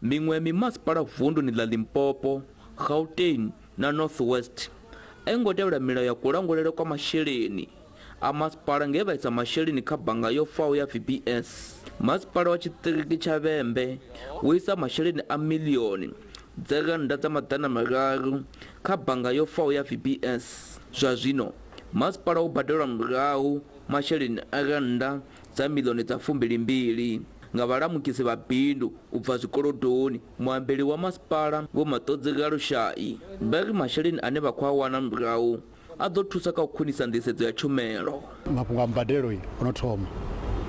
miṅwe mimasipala vunduni ḽa Limpopo, Gauteng na Northwest ngo tevhela milayo ya kulangulele kwa masheleni a masipala nge vha isa masheleni kha bannga yo faho ya VBS. Masipala wa tshiṱiriki tsha Vhembe wo isa masheleni a milioni dza Rannda dza maḓana mararu kha bannga yo faho ya VBS. Zwa zwino masipala u badelwa murahu masheleni a Rannda dza milioni dza 22 nga vhalamukisi vha bindu u bva zwikolodoni. Muambeli wa masipala Vho Maṱodzi Galushai vha ri masheleni ane vha khou a wana murahu a ḓo thusa kha u khwinisa nḓisedzo ya tshumelo. Mafhungo a mbadelo ono thoma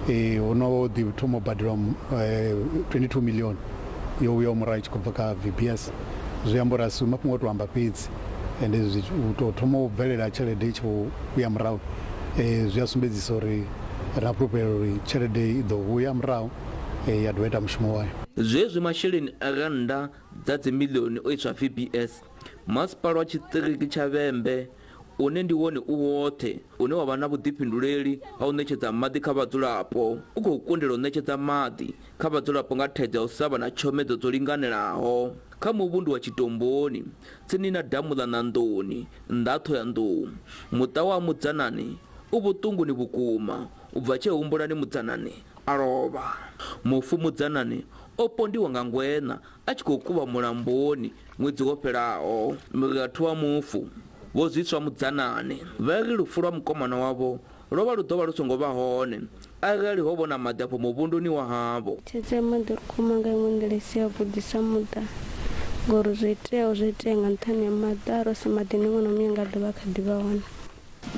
ono ḓi thoma u badelwa 22 milioni yo uya murahu tshi khou bva kha VBS. Zwi amba uri a si mafhungo o tou amba fhedzi ende u tou thoma u bvelela tshelede i tshi khou uya murahu zwi a sumbedzisa uri ra pulupela uri tshelede i ḓo uya murahu ya dovha ita mushumo wayo. Zwezwi masheleni a Rannda dza dzi milioni o iswa VBS, masipala wa tshiṱiriki tsha Vhembe une ndi wone u woṱhe une wa vha na vhuḓifhinduleli ha u ṋetshedza maḓi kha vhadzulapo u khou kundela u ṋetshedza maḓi kha vhadzulapo nga thaidzo ya u sa vha na tshomedzo dzo linganelaho. Kha muvhundu wa Tshitomboni tsini na damu ḽa Nandoni nnḓa Thohoyandou, muṱa wa Mudzanani u vhuṱunguni vhukuma u bva tshe humbulani Mudzanani a lovha. Mufu Mudzanani o pondiwa nga ngwena a tshi khou kuvha mulamboni ṅwedzi wo fhelaho. Murathu wa mufu Vho Zwiswa Mudzanani vha ri lufu lwa mukomana wavho lwo vha lu ḓo vha lu songo vha hone arali ho vhona maḓi afho muvhunduni wa havho. Tshenzhemo ḓo kwama nga iṅwe nḓila i si yavhuḓi sa muṱa ngori zwo itea nga nṱhani ha maḓi a ro si maḓini ṅwe na muṅwe nga ḓovha kha ḓi vha hone.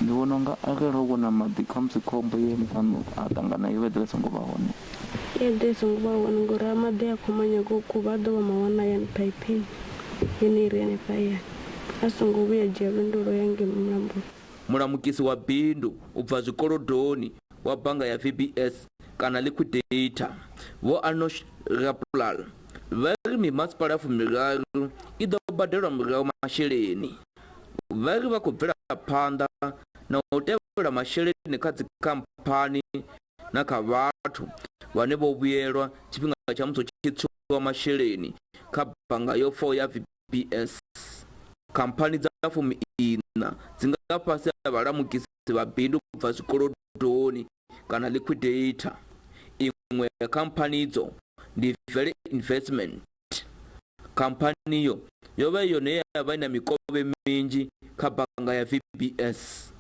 Ndi vhona unga arali ho vhona maḓi kha musi khombo ye mufano a ṱangana i vhe ḓo songo vha hone. I ḓo songo vha hone ngori a maḓi a khou manyaga u kuvha a ḓo vha mawana yani phaipini yene i ri hanefha hayani a songo vhuya dzhia lwendo lwo ya ngei mulamboni. Mulamukisi wa bindu u bva zwikolodoni wa bannga ya VBS kana liquidator Vho Anosh Raplal vha ri mimasipala ya 13 i ḓo badelwa murahu masheleni. Vha ri vha khou bvela phanḓa na u tevhela masheleni kha dzi khamphani na kha vhathu vhane vho vhuyelwa tshifhinga tsha musi tshi tswiwa masheleni kha bannga yo faho ya VBS. Khamphani dza 14 dzi nga fhasi ha vhalamukisi vha bindu u bva zwikolodoni kana liquidator. Iṅwe ya khamphani idzo ndi Vele Investment. Khamphani yo vha yone ya vha na mikovhe minzhi kha bannga ya VBS.